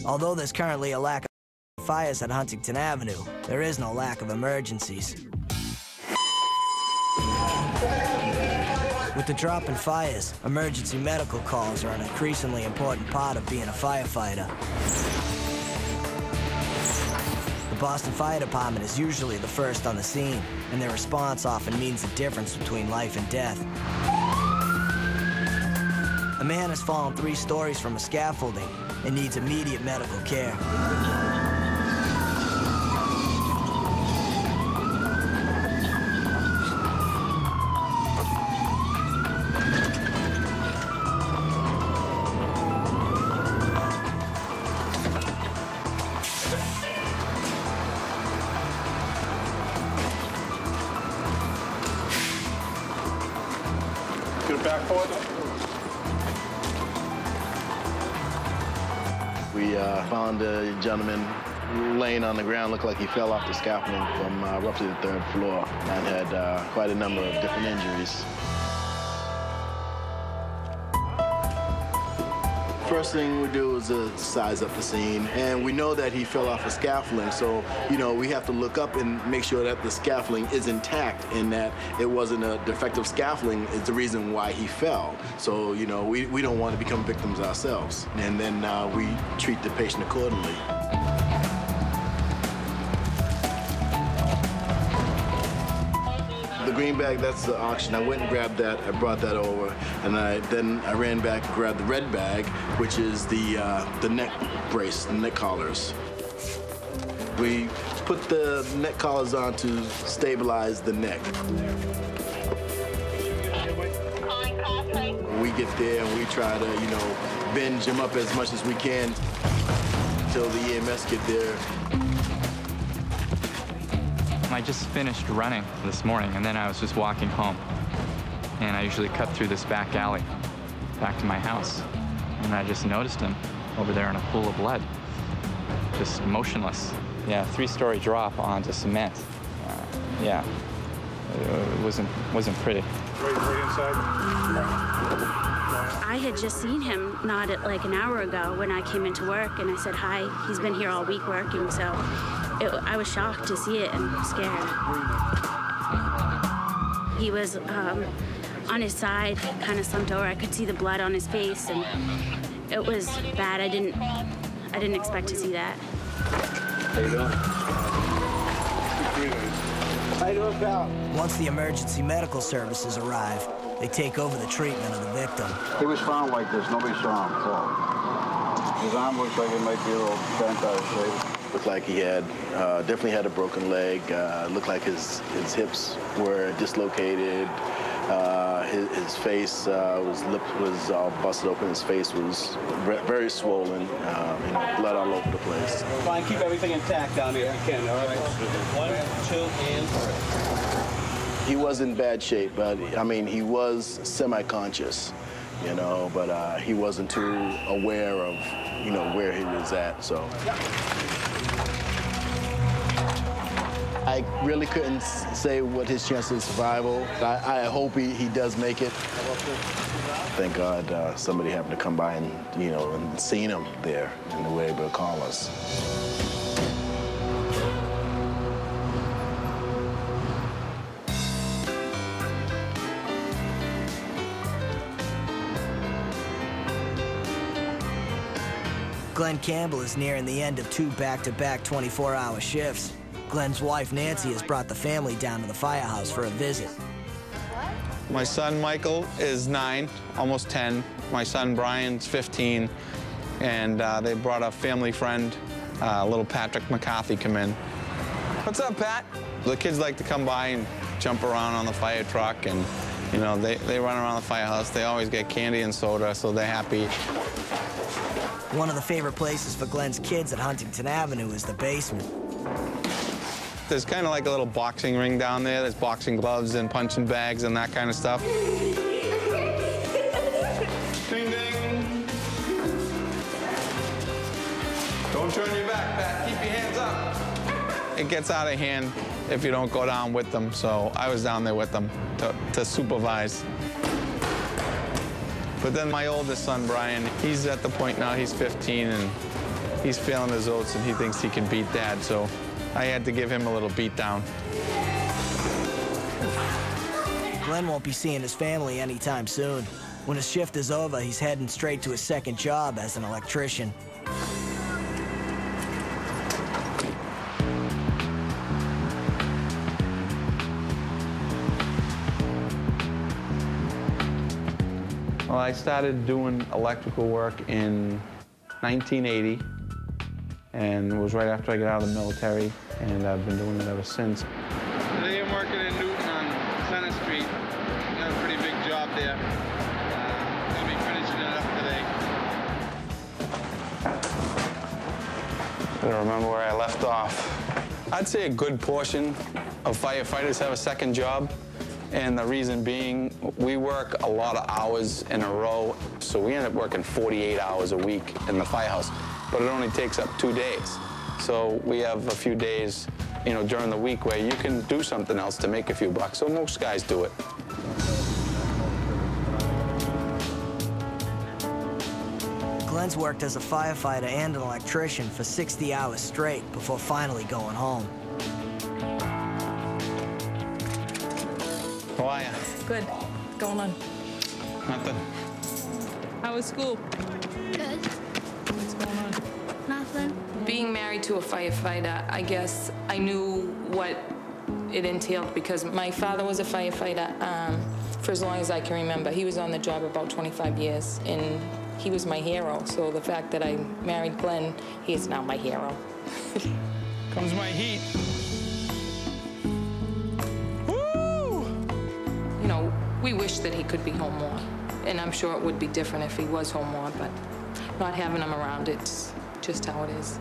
Although there's currently a lack of fires at Huntington Avenue, there is no lack of emergencies. With the drop in fires, emergency medical calls are an increasingly important part of being a firefighter. The Boston Fire Department is usually the first on the scene, and their response often means the difference between life and death. A man has fallen 3 stories from a scaffolding and needs immediate medical care. Get it back forward. We found a gentleman laying on the ground, looked like he fell off the scaffolding from roughly the 3rd floor and had quite a number of different injuries. First thing we do is size up the scene, and we know that he fell off a scaffolding, so, you know, we have to look up and make sure that the scaffolding is intact and that it wasn't a defective scaffolding is the reason why he fell. So, you know, we don't want to become victims ourselves, and then we treat the patient accordingly. The green bag, that's the oxygen. I went and grabbed that, I brought that over, and then I ran back and grabbed the red bag, which is the neck brace, the neck collars. We put the neck collars on to stabilize the neck. We get there and we try to, you know, binge him up as much as we can until the EMS get there. I just finished running this morning, and then I was just walking home. And I usually cut through this back alley back to my house. And I just noticed him over there in a pool of blood, just motionless. Yeah, 3-story drop onto cement. Yeah, it wasn't pretty. Right inside. I had just seen him not like an hour ago when I came into work, and I said, hi, he's been here all week working, so I was shocked to see it and scared. He was on his side, kind of slumped over. I could see the blood on his face, and it was bad. I didn't expect to see that. How you doing? How you doing, pal? Once the emergency medical services arrive, they take over the treatment of the victim. He was found like this. Nobody saw him fall. His arm looks like it might be a little bent out of shape. Looked like he had, definitely had a broken leg. Looked like his hips were dislocated. His face, his lip was all busted open. His face was very swollen, you know, blood all over the place. Fine, keep everything intact down here if you can, all right? 1, 2, and... He was in bad shape, but, I mean, he was semi-conscious, you know, but he wasn't too aware of, you know, where he was at, so. I really couldn't say what his chances of survival. I hope he does make it. Thank God somebody happened to come by and, you know, and seen him there and they were able to call us. Glenn Campbell is nearing the end of 2 back-to-back 24-hour shifts. Glenn's wife, Nancy, has brought the family down to the firehouse for a visit. My son, Michael, is 9, almost 10. My son, Brian's 15. And they brought a family friend, little Patrick McCarthy, come in. What's up, Pat? The kids like to come by and jump around on the fire truck, and, you know, they run around the firehouse. They always get candy and soda, so they're happy. One of the favorite places for Glenn's kids at Huntington Avenue is the basement. There's kind of like a little boxing ring down there. There's boxing gloves and punching bags and that kind of stuff. Ding, ding. Don't turn your back, Pat. Keep your hands up. It gets out of hand if you don't go down with them, so I was down there with them to supervise. But then my oldest son, Brian, he's at the point now, he's 15, and he's feeling his oats and he thinks he can beat Dad, so I had to give him a little beat down. Glenn won't be seeing his family anytime soon. When his shift is over, he's heading straight to his second job as an electrician. Well, I started doing electrical work in 1980, and it was right after I got out of the military, and I've been doing it ever since. Today I'm working in Newton on Center Street. Got a pretty big job there. Gonna be finishing it up today. I don't remember where I left off. I'd say a good portion of firefighters have a second job. And the reason being, we work a lot of hours in a row, so we end up working 48 hours a week in the firehouse, but it only takes up 2 days. So we have a few days, you know, during the week where you can do something else to make a few bucks, so most guys do it. Glenn's worked as a firefighter and an electrician for 60 hours straight before finally going home. How are you? Good. What's going on? Nothing. How was school? Good. What's going on? Nothing. Being married to a firefighter, I guess I knew what it entailed because my father was a firefighter for as long as I can remember. He was on the job about 25 years, and he was my hero. So the fact that I married Glenn, he is now my hero. Comes my heat. You know, we wish that he could be home more, and I'm sure it would be different if he was home more, but not having him around, it's just how it is.